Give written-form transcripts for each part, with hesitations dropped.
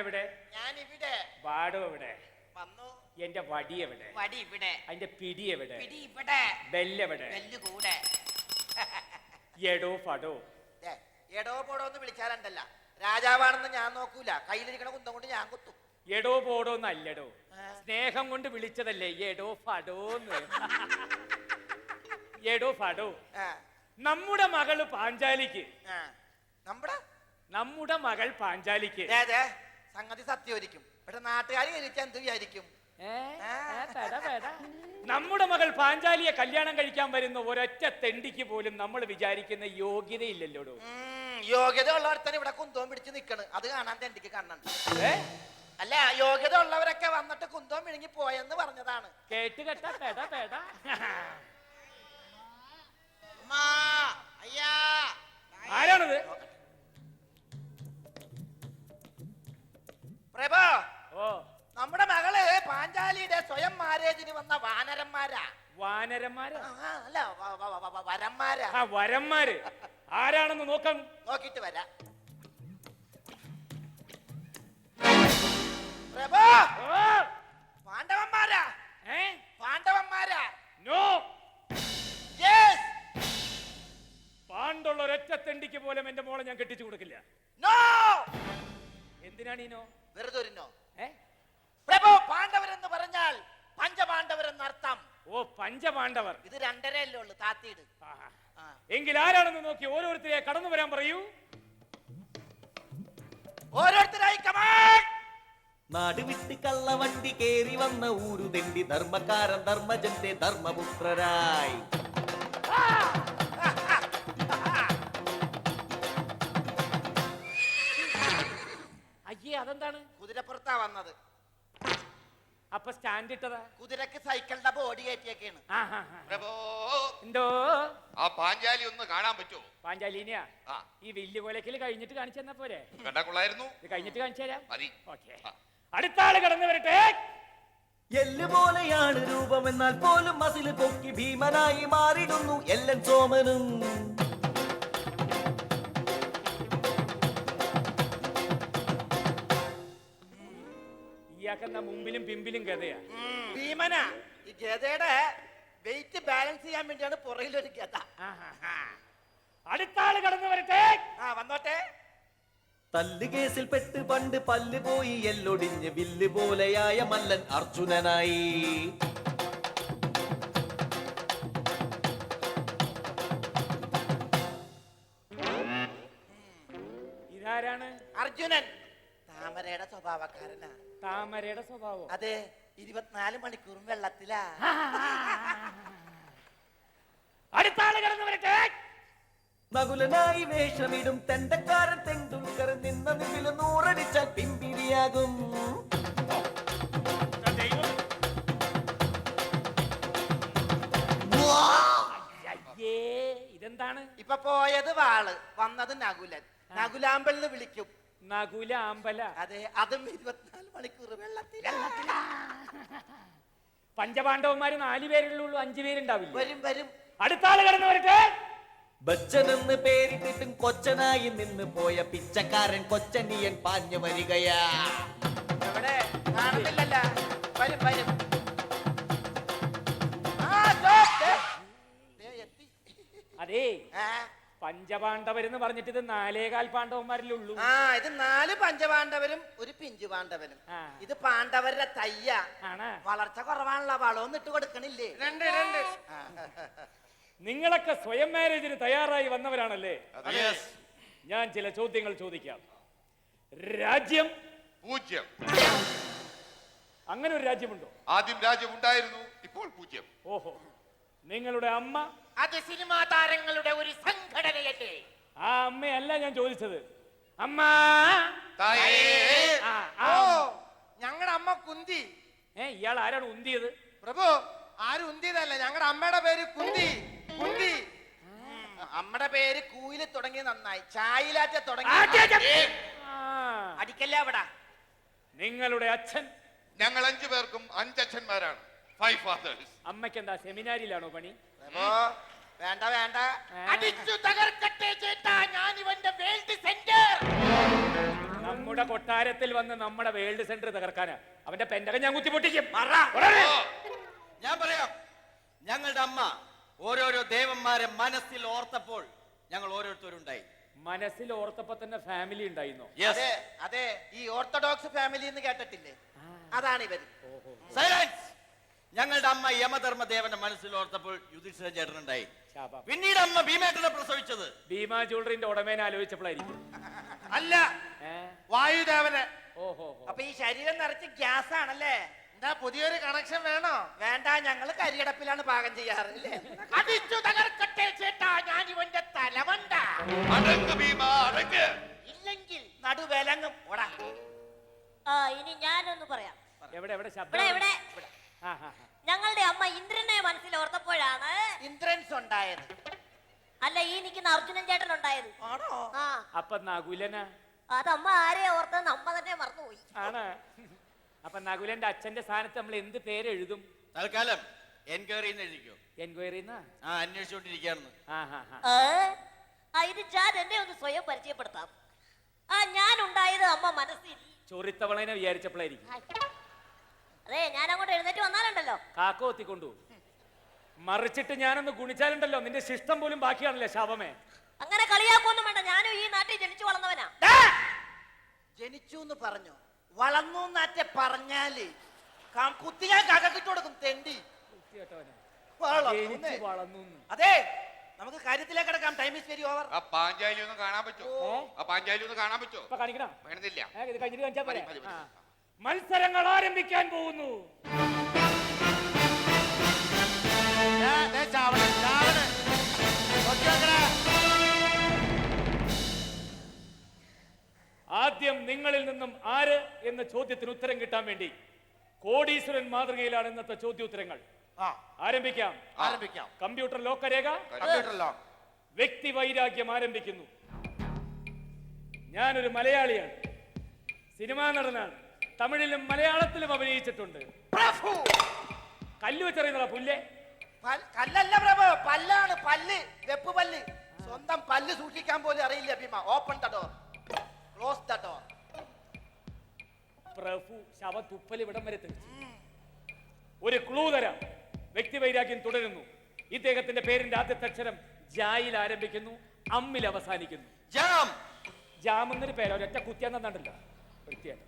എവിടെ? ഞാൻ ഇവിടെ. വാടോ എവിടെ? വന്നു. എന്റെ വടി എവിടെ? വടി ഇവിടെ. അതിന്റെ പിടി എവിടെ? പിടി ഇവിടെ. ബെല്ല് എവിടെ? ബെല്ല് കൂടെ. എടോ ഫടോ. എടോ പോടോ എന്ന് വിളിച്ചാലുണ്ടല്ല, രാജാവാണെന്ന് ഞാൻ നോക്കൂല. കയ്യിലിരിക്കണ കുന്തം കൊണ്ട് ഞാൻ കുത്തും. എടോ പോടോ എന്നല്ലടോ, സ്നേഹം കൊണ്ട് വിളിച്ചതല്ലേ എടോ ഫടോന്ന്. എടോ ഫടോ, നമ്മുടെ മകള് പാഞ്ചാലിക്ക്. നമ്മുടെ മകൾ പാഞ്ചാലിക്ക് സംഗതി സത്യമായിരിക്കും. പക്ഷെ നാട്ടുകാർ കഴിച്ചാൽ എന്ത് വിചാരിക്കും? നമ്മുടെ മകൾ പാഞ്ചാലിയെ കല്യാണം കഴിക്കാൻ വരുന്ന ഒരൊറ്റ തെണ്ടിക്ക് പോലും നമ്മൾ വിചാരിക്കുന്ന യോഗ്യതയില്ലല്ലോടോ. യോഗ്യത ഉള്ളവർത്തന്നെ ഇവിടെ കുന്തവും പിടിച്ച് നിക്കണ്. അത് കാണാൻ തെണ്ടിക്ക് കണ്ണുണ്ട്. അല്ല, യോഗ്യത ഉള്ളവരൊക്കെ വന്നിട്ട് കുന്തവും വിഴുങ്ങി പോയെന്ന് പറഞ്ഞതാണ്. കേട്ട് കേട്ട പേട പേട. ആരാണത്? പ്രഭോ, ഓ, നമ്മുടെ മകള് പാഞ്ചാലിയുടെ സ്വയം മാരേജിന് വന്ന വാനരന്മാരാ. വാനരന്മാരാ? അല്ല, വരന്മാരാ. വരന്മാര് ആരാണെന്ന് നോക്കാം. നോക്കിട്ട് വരാം. പ്രഭോ, പാണ്ഡവന്മാരാ. പാണ്ഡവന്മാരാ? നോ. യെസ്. പാണ്ടുള്ള ഒരൊറ്റ തെണ്ടിക്ക് പോലും എന്റെ മോളെ ഞാൻ കെട്ടിച്ചു കൊടുക്കില്ല. നോ. എന്തിനാണ് ഈ നോ? വെറുതെ ഒരു നോ. പ്രഭു, പാണ്ഡവരെന്ന് പറഞ്ഞാൽ പഞ്ചപാണ്ഡവരെന്ന് അർത്ഥം. ഓ, പഞ്ചപാണ്ഡവർ. ഇത് രണ്ടരയല്ലേ ഉള്ളു, താത്തിയിട്. എങ്കിൽ ആരാണെന്ന് നോക്കി ഓരോരുത്തരെ കടന്നു വരാൻ പറയൂ. ഓരോരുത്തരായി കമാൻ. നാട് വിട്ട് കള്ളവണ്ടി കേറി വന്ന ഊരുതെണ്ടി ധർമ്മക്കാരൻ ധർമ്മജന്റെ ധർമ്മപുത്രരായി. അയ്യേ, അതെന്താണ്? കുതിരപ്പുറത്താ വന്നത്. അപ്പൊ സ്റ്റാൻഡ് ഇട്ടതാ? കുതിരക്ക് സൈക്കിളിന്റെ ബോഡി കയറ്റിയൊക്കെയാണ്. എന്തോ? ആ പാഞ്ചാലി ഒന്ന് കാണാൻ പറ്റുമോ? പാഞ്ചാലിനെയാ? ഈ വലിയ കൊലക്കിൽ കഴിഞ്ഞിട്ട് കാണിച്ചു തന്നാ പോരെ? കൊള്ളായിരുന്നു. ഇത് കഴിഞ്ഞിട്ട് കാണിച്ചു തരാം. ഓക്കേ. അടുത്ത ആള് കടന്നു വരട്ടെ. എല്ലുപോലെയാണ് രൂപമെന്നാൽ പോലും മസിൽ പൊക്കി ഭീമനായി മാറിടുന്നു എല്ലൻ സോമനും. ഇയാക്കെന്താ മുമ്പിലും പിമ്പിലും ഗതയാ? ഭീമനാ. ഈ ഗതയുടെ വെയിറ്റ് ബാലൻസ് ചെയ്യാൻ വേണ്ടിയാണ് പുറകിലൊരു ഗത. അടുത്ത ആള് കടന്നു വരട്ടെ. വന്നോട്ടെ. തല്ല് കേസിൽ പെട്ട് പണ്ട് പല്ല് പോയി എല്ലൊടിഞ്ഞ് വില്ല് പോലെയായ മല്ലൻ അർജുനനായി. ഇതാരാണ്? അർജുനൻ. താമരയുടെ സ്വഭാവക്കാരനാ. താമരയുടെ സ്വഭാവം? അതെ, 24 മണിക്കൂറും വെള്ളത്തിലാ. അടുത്ത ആള് കടന്നു വരട്ടെ. നകുലനായി വേഷമിടും തെണ്ടക്കാരൻ തെണ്ടുൽക്കർ നിന്ന നിമില് 100 അടിച്ചാൽ പിമ്പിരിയാകും. ഇതെന്താണ്? ഇപ്പൊ പോയത് വാള്, വന്നത് നകുലൻ. നകുലാമ്പൽ വിളിക്കും. നകുല അമ്പല? അതെ, അതും 24 മണിക്കൂർ വെള്ളത്തിലാ. പഞ്ചപാണ്ഡവന്മാര് 4 പേരുള്ളൂ, 5 പേരുണ്ടാവില്ല. വരും വരും. അടുത്ത ആള് കടന്നു വരട്ടെ. ബച്ചനെന്ന് പേരിട്ടിട്ടും കൊച്ചനായി നിന്ന് പോയ പിച്ചക്കാരൻ കൊച്ചനിയൻ പാഞ്ഞു വരികയാ. എവിടെ കാണുന്നില്ലല്ല. വരും വരും. അതേ, പഞ്ചപാണ്ഡവരെന്ന് പറഞ്ഞിട്ട് ഇത് 4.25 പാണ്ഡവന്മാരിലുള്ളൂ. ഇത് 4 പഞ്ചപാണ്ഡവരും ഒരു പിഞ്ചു പാണ്ഡവനും. ഇത് പാണ്ഡവരുടെ തയ്യ. വളർച്ച കുറവാണല്ലോ, വളമൊന്നും ഇട്ട് കൊടുക്കണില്ലേ? രണ്ട്. നിങ്ങളൊക്കെ സ്വയം മാരേജിന് തയ്യാറായി വന്നവരാണല്ലേ? ഞാൻ ചില ചോദ്യങ്ങൾ ചോദിക്കാം. രാജ്യം? 0. അങ്ങനെ ഒരു രാജ്യമുണ്ടോ? ആദ്യം രാജ്യം ഉണ്ടായിരുന്നു, ഇപ്പോൾ 0. ഓഹോ. നിങ്ങളുടെ അമ്മ? അത് സിനിമാ താരങ്ങളുടെ ഒരു സംഘടനയല്ലേ? ആ അമ്മയല്ല ഞാൻ ചോദിച്ചത്. അമ്മ? ഞങ്ങളുടെ അമ്മ കുന്തി. ഇയാൾ ആരാണ് ഉന്തിയത്? പ്രഭു, ആരും ഉന്തിയതല്ല. ഞങ്ങളുടെ അമ്മയുടെ പേര് കുന്തി. കുന്തി. അമ്മയുടെ പേര് കൂയില് തുടങ്ങി നന്നായി, ചായയിലാറ്റ തുടങ്ങി. അടിക്കല്ലേ അവിടെ. നിങ്ങളുടെ അച്ഛൻ? ഞങ്ങൾ 5 പേർക്കും 5 അച്ഛന്മാരാണ്. 5 fathers. അമ്മയ്ക്ക് എന്താ സെമിനാരിയിലാണോ പണി? വേണ്ട വേണ്ട. അടിച്ചു തകർക്കട്ടെ ചേട്ടാ, ഞാൻ ഇവന്റെ വേൾഡ് സെന്റർ. നമ്മുടെ കൊട്ടാരത്തിൽ വന്ന് നമ്മുടെ വേൾഡ് സെന്റർ തകർക്കാനാ. അവന്റെ പെൻഡകം ഞാൻ കുത്തി പൊട്ടിക്കും. ഞാൻ പറയാം, ഞങ്ങളുടെ അമ്മ ഓരോരോ ദേവന്മാരെ മനസ്സിൽ ഓർത്തപ്പോൾ ഞങ്ങൾ ഓരോരുത്തരുണ്ടായി. മനസ്സിൽ ഓർത്തപ്പോ തന്നെ ഫാമിലി ഉണ്ടായിരുന്നോ? അതെ അതെ, ഈ ഓർത്തഡോക്സ് ഫാമിലി എന്ന് കേട്ടിട്ടില്ലേ, അതാണ് ഇവര്. സൈലൻസ്. ഞങ്ങളുടെ അമ്മ യമധർമ്മദേവന്റെ മനസ്സിൽ ഓർത്തപ്പോൾ യുധിഷ്ഠിര ചേട്ടനുണ്ടായി. ശാപം. പിന്നീട് അമ്മ ഭീമേട്ടനെ പ്രസവിച്ചത് ഭീമാ ജ്വല്ലറിന്റെ ഉടമേനെ ആലോചിച്ചപ്പോഴായിരിക്കും. അല്ല, വായുദേവനെ. ഓഹോ. അപ്പൊ ഈ ശരീരം നിറച്ച് ഗ്യാസ് ആണല്ലേ? എന്താ പുതിയൊരു കണക്ഷൻ വേണോ? വേണ്ട, ഞങ്ങള് കരിയടപ്പിലാണ് പാകം ചെയ്യാറ് അല്ലേ? അടിച്ചു തകർക്കട്ടെ ചേട്ടാ, ഞാൻ ഇവന്റെ തലവണ്ട. അടങ്ങ് ഭീമ, അടങ്ങ്. ഇല്ലെങ്കിൽ നടുവേലങ്ങും. ഓടാ. ഇനി ഞാനൊന്ന് പറയാം. എവിടെ എവിടെ ശബ്ദം? ഇവിടെ ഇവിടെ ഞങ്ങളുടെ അമ്മ ഇന്ദ്രനെ മനസ്സിൽ ഓർത്തപ്പോഴാണ് ഇന്ദ്രൻസ് ഉണ്ടായത്. അല്ല, ഈ നിൽക്കുന്ന അർജുനൻ ചേട്ടൻ ഉണ്ടായത്. ആണോ? ആ, അപ്പൊ നകുലന അതമ്മ ആരെയാ ഓർത്തെന്ന് അമ്മ തന്നെ മറന്നുപോയി. ആണ്. അപ്പൊ നകുലന്റെ അച്ഛന്റെ സ്ഥാനത്ത് നമ്മൾ എന്ത് പേര് എഴുതും? തൽക്കാലം എൻക്വയറി എഴുതിക്കോ. എൻക്വയറി അന്വേഷിച്ചോണ്ടിരിക്കുകയാണെന്ന്. ഇത് ഞാൻ എന്നെ ഒന്ന് സ്വയം പരിചയപ്പെടുത്താം. ഞാൻ ഉണ്ടായത് അമ്മ മനസ്സിൽ ചൊറിത്തവളനെ വിചാരിച്ചപ്പോഴായിരിക്കും. അതെ, ഞാൻ അങ്ങോട്ട് എഴുന്നേറ്റ് വന്നാലുണ്ടല്ലോ കാക്ക ഒത്തിക്കൊണ്ടു മറിച്ചിട്ട് ഞാനൊന്ന് ഗുണിച്ചാലുണ്ടല്ലോ നിന്റെ ശിഷ്ടം പോലും ബാക്കിയാണല്ലേ ശാപമേ. അങ്ങനെ കളിയാക്കൊന്നും വേണ്ട, ഞാനും ഈ നാട്ടിൽ ജനിച്ചു വളർന്നവനാ. ജനിച്ചു എന്ന് പറഞ്ഞു, വളർന്നു എന്നാറ്റെ പറഞ്ഞാല് കുത്തി ഞാൻ കാക്കിട്ട് കൊടുക്കും. തെണ്ടി ജനിച്ച് വളർന്നു. അതെ, നമുക്ക് കാര്യത്തിലേക്ക് കിടക്കാം. Time is very over. ആ പാഞ്ചാലി ഒന്ന് കാണാൻ പറ്റുമോ? ആ പാഞ്ചാലി ഒന്ന് കാണാൻ പറ്റുമോ? ഇപ്പൊ കാണിക്കണം. വേണമെന്നില്ല. ഇത് കഴിഞ്ഞിട്ട് കാണിച്ചാ പോരെ? മതി, മതി. മത്സരങ്ങൾ ആരംഭിക്കാൻ പോകുന്നു. ചാവണേ ചാവണേ. ആദ്യം നിങ്ങളിൽ നിന്നും ആര് എന്ന ചോദ്യത്തിന് ഉത്തരം കിട്ടാൻ വേണ്ടി കോടീശ്വരൻ മാതൃകയിലാണ് ഇന്നത്തെ ചോദ്യോത്തരങ്ങൾ. ആരംഭിക്കാം. ആരംഭിക്കാം. കമ്പ്യൂട്ടർ ലോക്കരേഖ. Computer lock. വ്യക്തി വൈരാഗ്യം ആരംഭിക്കുന്നു. ഞാനൊരു മലയാളിയാണ്, സിനിമാ നടനാണ്, തമിഴിലും മലയാളത്തിലും അഭിനയിച്ചിട്ടുണ്ട്. കല്ല് വെച്ചറിയുന്ന പുല്ലേ? കല്ലല്ല പ്രഭു, പല്ലാണ്. പല്ല്, വെപ്പ് പല്ല്. സ്വന്തം പല്ല് സൂക്ഷിക്കാൻ പോലും അറിയില്ല ഭീമ. Open the door, close the door. പ്രഭു ശവ തുപ്പൽ ഇവിടം വരെ തെളിച്ചു. ഒരു ക്ലൂ തരാം. വ്യക്തി വൈരാഗ്യം തുടരുന്നു. ഇദ്ദേഹത്തിന്റെ പേരിന്റെ ആദ്യത്തെ അക്ഷരം ജായിൽ ആരംഭിക്കുന്നു, അമ്മിൽ അവസാനിക്കുന്നു. ജാം. ജാം എന്നൊരു പേര് ഒരൊറ്റ കുത്തിയാന്നുണ്ടല്ലോ. വൃത്തിയായിട്ട്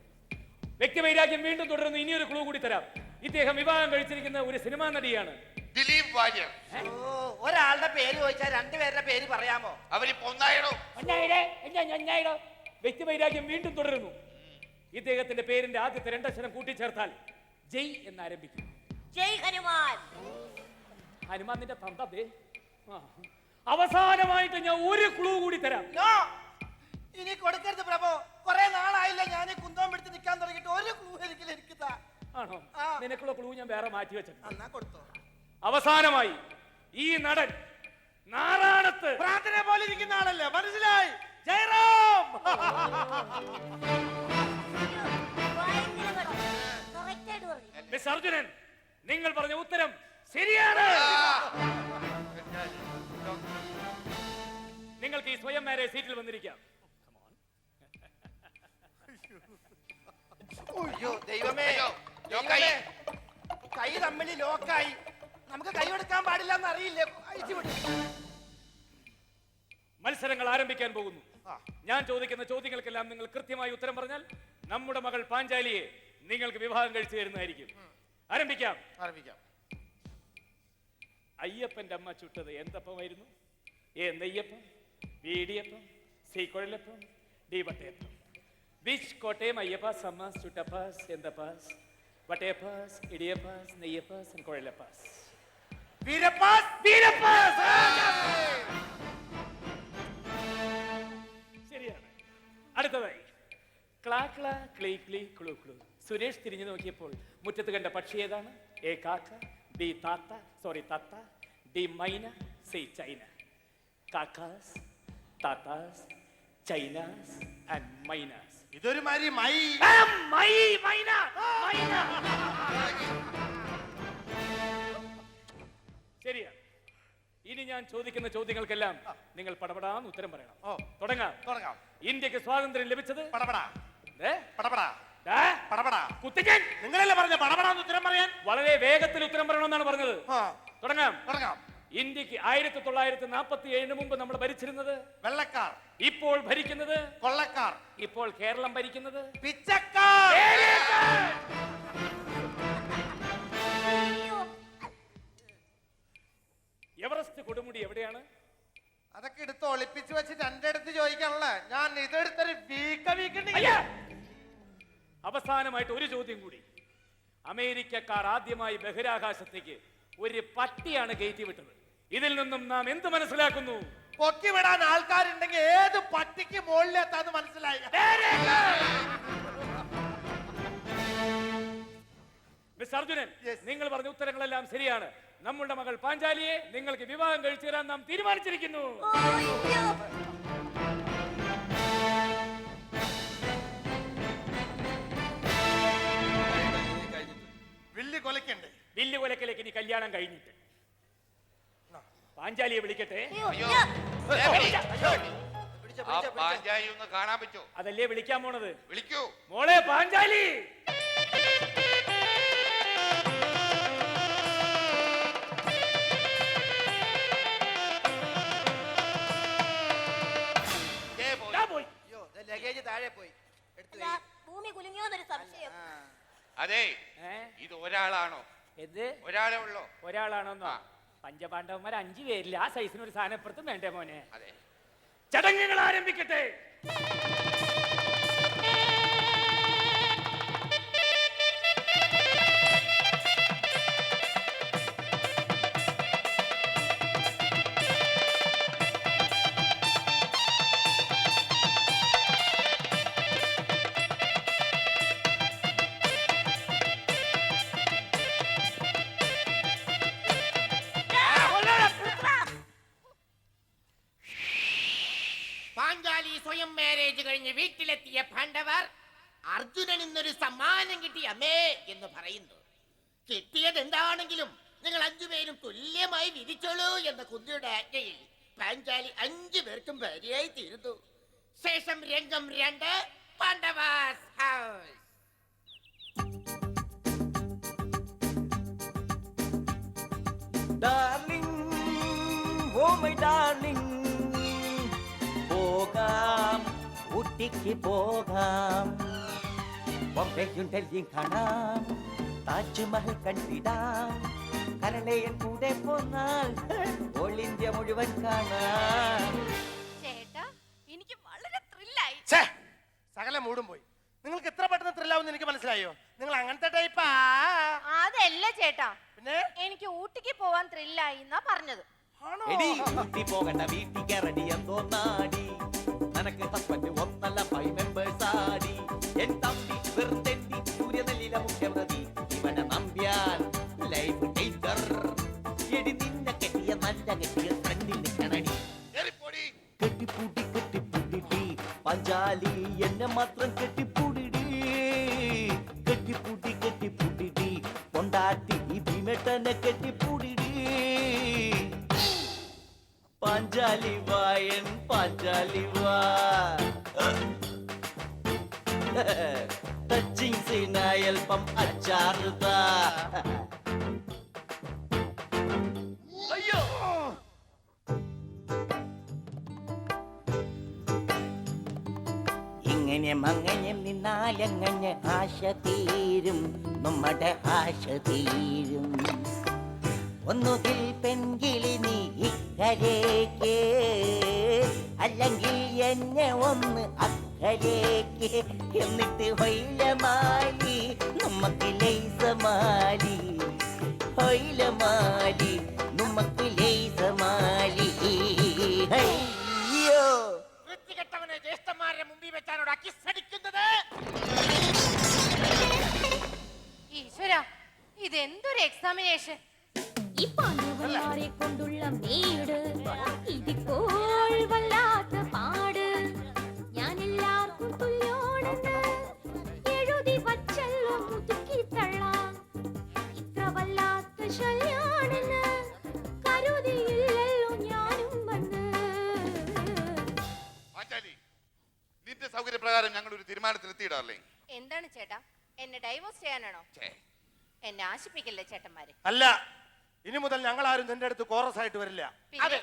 വ്യക്തി വൈരാഗ്യം വീണ്ടും തുടരുന്നു. ഇനിയൊരു ക്ലൂ കൂടി തരാം. ഇദ്ദേഹം വിവാഹം കഴിച്ചിരിക്കുന്ന ഒരു സിനിമാ നടിയാണ്. ദിലീപ് വാര്യർ. ഒരാളുടെ പേര് ചോദിച്ചാൽ രണ്ടുപേരുടെ പേര് പറയാമോ? അവരിപ്പോ ഒന്നായിടോ. വ്യക്തി വൈരാഗ്യം വീണ്ടും തുടരുന്നു. ഇദ്ദേഹത്തിന്റെ പേരിന്റെ ആദ്യത്തെ രണ്ടക്ഷരം കൂട്ടിച്ചേർത്താൽ ജയ് എന്നാരംഭിക്കും. ജയ് ഹനുമാൻ. ഹനുമാന്റെ തന്തേ. അവസാനമായിട്ട് ഞാൻ ഒരു ക്ലൂ കൂടി തരാം. ഇനി കൊടുക്കരുത് പ്രഭു. കുറെ നാളായില്ല ഞാൻ കുന്തം പിടിച്ച് നിൽക്കാൻ തുടങ്ങിയിട്ട്. ഒരു ക്ലൂ ഒരിക്കലും എനിക്ക് താ. ആണോ? നിനക്കുള്ള ക്ലൂ ഞാൻ വേറെ മാറ്റി വെച്ചിട്ടുണ്ട്. എന്നാ കൊടുത്തോ. അവസാനമായി ഈ നടൻ നാറാണത്ത് പ്രാർത്ഥന പോലെ ഇരിക്കുന്ന ആളല്ലേ, മനസ്സിലായി? ജയറാം. മിസ് അർജുനൻ, നിങ്ങൾ പറഞ്ഞ ഉത്തരം ശരിയാണ്. നിങ്ങൾക്ക് ഈ സ്വയം മാരേജ് സീറ്റിൽ വന്നിരിക്കാം. അയ്യോ ദൈവമേ, ലോക്കായി. കൈ തമ്മിൽ ലോക്കായി. നമുക്ക് കൈ കൊടുക്കാൻ പാടില്ല എന്ന് അറിയില്ലേ? മത്സരങ്ങൾ ആരംഭിക്കാൻ പോകുന്നു. ഞാൻ ചോദിക്കുന്ന ചോദ്യങ്ങൾക്കെല്ലാം നിങ്ങൾ കൃത്യമായി ഉത്തരം പറഞ്ഞാൽ നമ്മുടെ മകൾ പാഞ്ചാലിയെ നിങ്ങൾക്ക് വിവാഹം കഴിച്ചു തരുന്നതായിരിക്കും. ആരംഭിക്കാം. അയ്യപ്പന്റെ അമ്മ ചുട്ടത് എന്തപ്പമായിരുന്നു? എ നെയ്യപ്പം, ബി ഇടിയപ്പം, സി കുഴലപ്പം, ഡി വട്ടയപ്പം. വിച്ച് കോട്ടയം അയ്യപ്പാസ് അമ്മാസ് ചുട്ടപ്പാസ് എന്തപ്പാസ് വട്ടയപ്പാസ് ഇടിയപ്പാസ് നെയ്യപ്പാസ് കുഴലപ്പാസ്? ശരിയാണ്. അടുത്തതായി ക്ലാ ക്ലാ ക്ലീ ക്ലീ ക്ലൂ ക്ലൂ. സുരേഷ് തിരിഞ്ഞു നോക്കിയപ്പോൾ മുറ്റത്ത് കണ്ട പക്ഷി ഏതാണ്? എ കാക്ക, ബി താത്ത, സോറി തത്ത, ഡി മൈന, സി ചൈന. കാക്കാസ്, താത്താസ്, ചൈനാസ് ആൻഡ് മൈനാസ്. ഇതൊരു മാതിരി മൈ മൈന. ശരിയാണ്. ഇനി ഞാൻ ചോദിക്കുന്ന ചോദ്യങ്ങൾക്കെല്ലാം നിങ്ങൾ പടപടാന്ന് ഉത്തരം പറയണം. തുടങ്ങാം. തുടങ്ങാം. ഇന്ത്യക്ക് സ്വാതന്ത്ര്യം ലഭിച്ചത് പടപടാ ദേ, പടപടാ ദാ, പടപടാ. കുത്തിക്കാൻ. നിങ്ങളല്ലേ പറഞ്ഞ പടപടാന്ന് ഉത്തരം പറയാൻ? വളരെ വേഗത്തിൽ ഉത്തരം പറയണമെന്നാണ് പറഞ്ഞത്. ആ, തുടങ്ങാം. തുടങ്ങാം. ഇന്ത്യക്ക് 1947 മുമ്പ് നമ്മൾ ഭരിച്ചിരുന്നത്, വെള്ളക്കാർ, ഇപ്പോൾ ഭരിക്കുന്നത്, കൊള്ളക്കാർ, ഇപ്പോൾ കേരളം ഭരിക്കുന്നത്. പിച്ചക്കാർ. അയ്യോ, എവറസ്റ്റ് കൊടുമുടി എവിടെയാണ്? അതൊക്കെ എടുത്ത് ഒളിപ്പിച്ച് വെച്ചിട്ട് എന്റെ അടുത്ത് ചോദിക്കാനുള്ള ഞാൻ ഇതെടുത്തൊരു വീക്കണ്ടി. അയ്യാ! അവസാനമായിട്ട് ഒരു ചോദ്യം കൂടി. അമേരിക്കക്കാർ ആദ്യമായി ബഹിരാകാശത്തേക്ക് ഒരു പട്ടിയാണ് കയറ്റി വിട്ടത്. ഇതിൽ നിന്നും നാം എന്ത് മനസ്സിലാക്കുന്നു? പൊക്കി വിടാൻ ആൾക്കാരുണ്ടെങ്കിൽ ഏത് പട്ടിക്ക് മുകളിലെത്താന്ന് മനസ്സിലായി. Miss Arjunan, Yes. നിങ്ങൾ പറഞ്ഞ ഉത്തരങ്ങളെല്ലാം ശരിയാണ്. നമ്മുടെ മകൾ പാഞ്ചാലിയെ നിങ്ങൾക്ക് വിവാഹം കഴിച്ചു തരാൻ നാം തീരുമാനിച്ചിരിക്കുന്നു. അയ്യോ. വില്ല് കൊലക്കണ്ടേ? വില്ല് കൊലക്കലേക്ക് ഇനി കല്യാണം കഴിഞ്ഞിട്ട് പാഞ്ചാലിയെ വിളിക്കട്ടെ. അയ്യോ, അയ്യോ. ഞാൻ- പിടിച്ച ആ പാഞ്ചാലി ഒന്ന് കാണാൻ പറ്റോ? അതല്ലേ വിളിക്കാൻ പോണത്. വിളിക്കൂ. മോളെ പാഞ്ചാലി. ദാ പോയി. അയ്യോ, ലഗേജ് താഴെ പോയി. എടുത്തു അല്ല, ഭൂമി കുലുങ്ങിയോന്നൊരു സംശയം. അതെ, ഏ? ഇത് ഒരാളാണോ? എന്ത് ഒരാളെ ഉള്ളോ? ഒരാളാണോന്നോ? ആ. പഞ്ചപാണ്ഡവന്മാർ 5 പേരില്ല. ആ സൈസിന് ഒരു സാധനപ്പുറത്തും വേണ്ടേ മോനെ? അതെ. ചടങ്ങുകൾ ആരംഭിക്കട്ടെ. പാഞ്ചാലി സ്വയം മാരേജ് കഴിഞ്ഞ് വീട്ടിലെത്തിയ പാണ്ഡവർ അർജുനൻ ഇന്നൊരു സമ്മാനം കിട്ടി അമ്മേ എന്ന് പറയുന്നു. കിട്ടിയത് എന്താണെങ്കിലും നിങ്ങൾ 5 പേരും തുല്യമായി വിധിച്ചോളൂ എന്ന കുന്തിയുടെ ആജ്ഞയിൽ പാഞ്ചാലി 5 പേർക്കും ഭാര്യയായി തീരുന്നു. ശേഷം രംഗം 2, Pandavas house. Darling, oh my darling, പോകാം, ഊട്ടിക്ക് പോകാം, ബോംബെയും ഡൽഹിയും കാണാം, താജ്മഹൽ കണ്ടിടാം, കരളയൻ കൂടെ പോന്നാൽ ഓൾ ഇന്ത്യ മുഴുവൻ കാണാം. ചേട്ടാ എനിക്ക് വളരെ ത്രില്ലായി. സകല മൂടും പോയി. നിങ്ങൾക്ക് എത്ര പെട്ടെന്ന് ത്രില്ലാവുന്ന എനിക്ക് മനസ്സിലായോ? നിങ്ങൾ അങ്ങനത്തെ ടൈപ്പാ? അതല്ല ചേട്ടാ, പിന്നെ എനിക്ക് ഊട്ടിക്ക് പോവാൻ ത്രില്ലായി എന്നാ പറഞ്ഞത്. ആണോ? എടി ഊട്ടി പോകണ്ട, വീട്ടിക്ക് റെഡി എന്തോ നാടി, നനക്ക് ഹസ്ബൻഡ് ഒന്നല്ല 5 members ആടി, എൻ തമ്പി വെറുതെണ്ടി സൂര്യനെല്ലില മുഖ്യപ്രതി, ഇവനെ നമ്പ്യാൽ ലൈഫ് ടേക്കർ, എടി നിന്നെ കെട്ടിയ നല്ല കെട്ടിയ ഫ്രണ്ടിൽ നിൽക്കണടി, കേറിപ്പോടി. കെട്ടിപ്പൂട്ടി കെട്ടിപ്പൂട്ടിട്ടി പഞ്ചാലി എന്നെ മാത്രം കെട്ടിപ്പൂടിടി, കെട്ടിപ്പൂട്ടി കെട്ടിപ്പൂട്ടിട്ടി കൊണ്ടാട്ടി ഭീമേട്ടനെ കെട്ടിപ്പൂടിടി, പാഞ്ചാലി വായൻ പാഞ്ചാലി വാ, ടച്ചിങ് സീനായൽപ്പം അച്ചാറുതാ. അയ്യോ, ഇങ്ങനെ മങ്ങനെ നിന്നാലെങ്ങനെ ആശ തീരും, നമ്മുടെ ആശ തീരും. ഒന്നുകിൽ പെൺകിളി നീ ഇക്കരേക്ക്, അല്ലെങ്കിൽ എന്നെ ഒന്ന് അക്കരേക്ക്, എന്നിട്ട് ഹൊയിലമാലി നമുക്ക് ലൈസമാലി, ഹൊയിലമാലി നമുക്ക് ലൈസമാലി. അയ്യോ, വൃത്തികെട്ടവനെ ജ്യേഷ്ഠന്മാരുടെ മുമ്പിൽ വെച്ചാണോടാ കിസ്സടിക്കുന്നത്? ഈശ്വര, ഇതെന്തൊരു എക്സാമിനേഷൻ. ഈ പാണ്ഡവന്മാരെ കൊണ്ടുള്ള മേട് ഇതിപ്പോൾ വല്ലാത്ത പാട്, ഞാൻ എല്ലാവർക്കും തുല്യോണെന്ന് എഴുതി വച്ചല്ലോ മുതുക്കി തള്ളാം, ഇത്ര വല്ലാത്ത ശല്യാണെന്ന് കരുതിയില്ലല്ലോ ഞാനും വന്ന്. പാഞ്ചാലി, നിന്റെ സൗകര്യപ്രകാരം പ്രകാരം ഞങ്ങൾ ഒരു തീരുമാനത്തിലെത്തിയിടാറില്ലേ? എന്താണ് ചേട്ടാ, എന്നെ ഡൈവോഴ്സ് ചെയ്യാനാണോ? എന്നെ ആശിപ്പിക്കല്ലേ ചേട്ടന്മാരെ. അല്ല, ഇനി മുതൽ ഞങ്ങൾ ആരും നിന്റെ അടുത്ത് കോറസ് ആയിട്ട് വരില്ല. അതെ,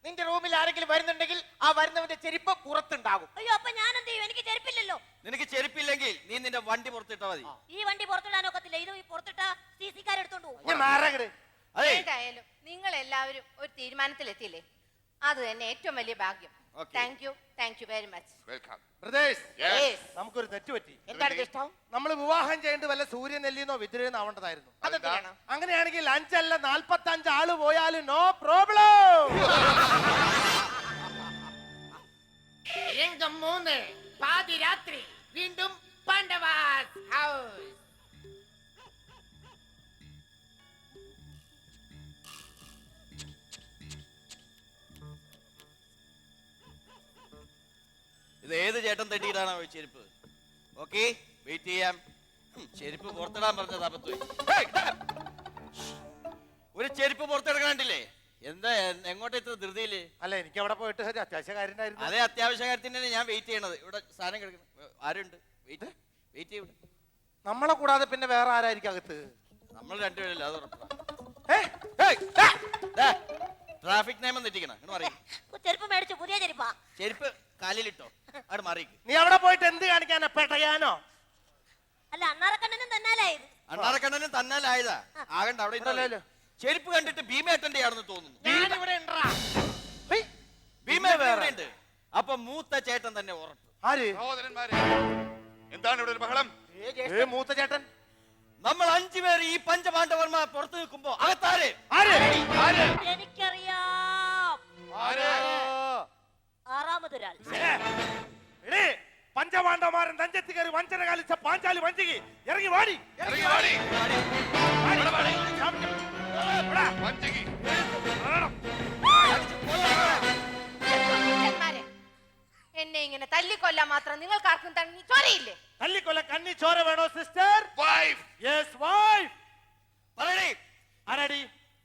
നിന്റെ റൂമിൽ ആരെങ്കിലും വരുന്നുണ്ടെങ്കിൽ ആ വരുന്നവന്റെ ചെരുപ്പ് പുറത്തുണ്ടാകും. അയ്യോ, അപ്പൊ ഞാൻ എന്ത് ചെയ്യും? എനിക്ക് ചെരുപ്പില്ലല്ലോ. നിനക്ക് ചെരുപ്പില്ലെങ്കിൽ നീ നിന്റെ വണ്ടി പുറത്തിട്ടാ മതി. ഈ വണ്ടി പുറത്തിടാൻ ഒക്കത്തില്ല. ഇത് ഈ പുറത്തിട്ട CC-ക്കാരെടുത്തോണ്ട് പോകും. അതെ, ഏതായാലും നിങ്ങൾ എല്ലാവരും ഒരു തീരുമാനത്തിലെത്തിയില്ലേ, അത് തന്നെ ഏറ്റവും വലിയ ഭാഗ്യം. Okay. Thank you very much. Welcome. Brothers, Yes. നമുക്കൊരു തെറ്റ് പറ്റി. എന്താണ് ഇഷ്ടം? നമ്മൾ വിവാഹം ചെയ്യേണ്ട വല്ല സൂര്യനെല്ലിന്നോ വിദ്രയെന്നോ ആവേണ്ടതായിരുന്നു. അതെന്തിനാണ്? അങ്ങനെയാണെങ്കിൽ 5 അല്ല 45 ആള് പോയാലും നോ പ്രോബ്ലം. രംഗം 3, പാതിരാത്രി, വീണ്ടും പാണ്ഡവാസ് ഹൗസ്. ഇത് ഏത് ചേട്ടൻ തട്ടിയിട്ടാണോ ഈ ചെരുപ്പ്? ഓക്കെ, വെയിറ്റ് ചെയ്യാം. ചെരുപ്പ് പുറത്തിടാൻ പറഞ്ഞത് അബദ്ധമായി. ഒരു ചെരുപ്പ് പുറത്തെടുക്കണ്ടില്ലേ? എന്താ എങ്ങോട്ടാ ഇത്ര ധൃതിയില്? അല്ല, എനിക്ക് അവിടെ പോയിട്ട് ഒരു അത്യാവശ്യ കാര്യണ്ടായിരുന്നു. അതേ അത്യാവശ്യ കാര്യത്തിന് തന്നെ ഞാൻ വെയിറ്റ് ചെയ്യണത്. ഇവിടെ സാധനം കിടക്കണം. ആരുണ്ട്? വെയിറ്റ് ചെയ്യും. നമ്മളെ കൂടാതെ പിന്നെ വേറെ ആരായിരിക്കും അകത്ത്? നമ്മൾ രണ്ടുപേരല്ല, അത് ഉറപ്പാ. ഏയ്, ഏയ്, ദാ. ട്രാഫിക് നിയമം തെറ്റിക്കണം. ഇങ്ങോട്ട് മാറി. ചെരുപ്പ് മേടിച്ചു, പുതിയ ചെരുപ്പാ. ചെരുപ്പ് കാലിലിട്ടോ, അവിടെ മാറിക്ക്. നീ അവിടെ പോയിട്ട് എന്ത് കാണിക്കാനാ? പെട്ടയാനോ? അല്ല, അണ്ണാറക്കണ്ണനും തന്നാലായത്. അണ്ണാറക്കണ്ണനും തന്നാലായതാ. ആകണ്ട, അവിടെ ഇരുന്നോ. ചെരുപ്പ് കണ്ടിട്ട് ഭീമേട്ടന്റെ ആണെന്ന് തോന്നുന്നു. ഞാനിവിടെ ഉണ്ടറാ. ഭീമേട്ടൻ ഇവിടെ ഉണ്ട്. അപ്പൊ മൂത്ത ചേട്ടൻ തന്നെ ഉറപ്പ്. ആര്? സഹോദരന്മാരെ, എന്താണ് ഇവിടെ ഒരു ബഹളം? മൂത്ത ചേട്ടൻ. നമ്മൾ 5 പേര് ഈ പഞ്ചപാണ്ഡവന്മാർ പുറത്തു നിൽക്കുമ്പോ അകത്താര്? എനിക്കറിയാം. ആറാമതൊരാൾ. പഞ്ചപാണ്ഡവന്മാരൻ തഞ്ചത്തി കയറി വഞ്ചന കാലിച്ച പാഞ്ചാലി വഞ്ചിക്ക് ഇറങ്ങി വാടി. ഇറങ്ങി വാടി. ഇവിടെ വാടി. വഞ്ചകി. ചേട്ടന്മാരെ, എന്നെ ഇങ്ങനെ തല്ലിക്കൊല്ലാൻ മാത്രം നിങ്ങൾക്കാർക്കും ചോരയില്ലേ? തല്ലിക്കൊല്ല കണ്ണി ചോര വേണോ സിസ്റ്റർ? വൈഫ്. Yes wife. പറയണേ, ആരടി?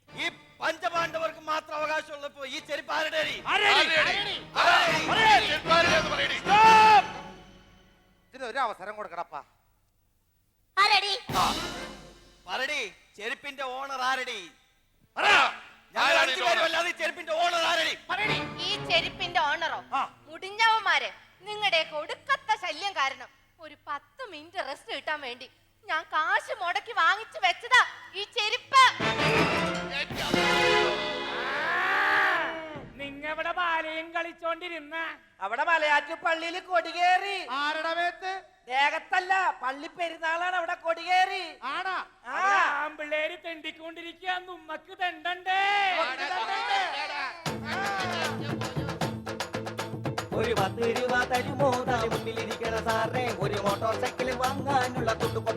ഈ പഞ്ചപാണ്ഡവർക്ക് മാത്രം അവകാശമുള്ളപ്പോ ഈ ചെരുപ്പ് ആരുടെ? ഇതിനൊരു അവസരം കൊടുക്കടപ്പാ. ആരടി? പറയടി, ചെരുപ്പിന്റെ ഓണർ ആരടി? ആരാണ് ഈ owner? അല്ലാതെ ചെരുപ്പിന്റെ ഓണർ ആരടി? ഈ ചെരുപ്പിന്റെ ഓണറോ? ആ. മുടിഞ്ഞവന്മാരെ, നിങ്ങളുടെയൊക്കെ ഒടുക്കത്ത ശല്യം കാരണം ഒരു 10 മിനിറ്റ് റെസ്റ്റ് കിട്ടാൻ വേണ്ടി ഞാൻ കാശ് മുടക്കി വാങ്ങിച്ചു വെച്ചതാ ഈ ചെരുപ്പ്. നിങ്ങവിടെ ബാലയും കളിച്ചോണ്ടിരുന്ന അവിടെ മലയാറ്റു പള്ളിയിൽ കൊടികേറി. ആരുടെ മേത്ത്? ദേഹത്തല്ല, പള്ളി പെരുന്നാളാണ് അവിടെ കൊടികേറി. ആടാ. ആമ്പിള്ളേര് തെണ്ടിക്കൊണ്ടിരിക്കുക, നമ്മക്ക് തെണ്ടണ്ടേ? ഒരു 10 രൂപ തരുമോ? മുന്നിലിരിക്കണ സാറേ, ഒരു മോട്ടോർ സൈക്കിൾ വാങ്ങാനുള്ള തുട്ടുകൊണ്ട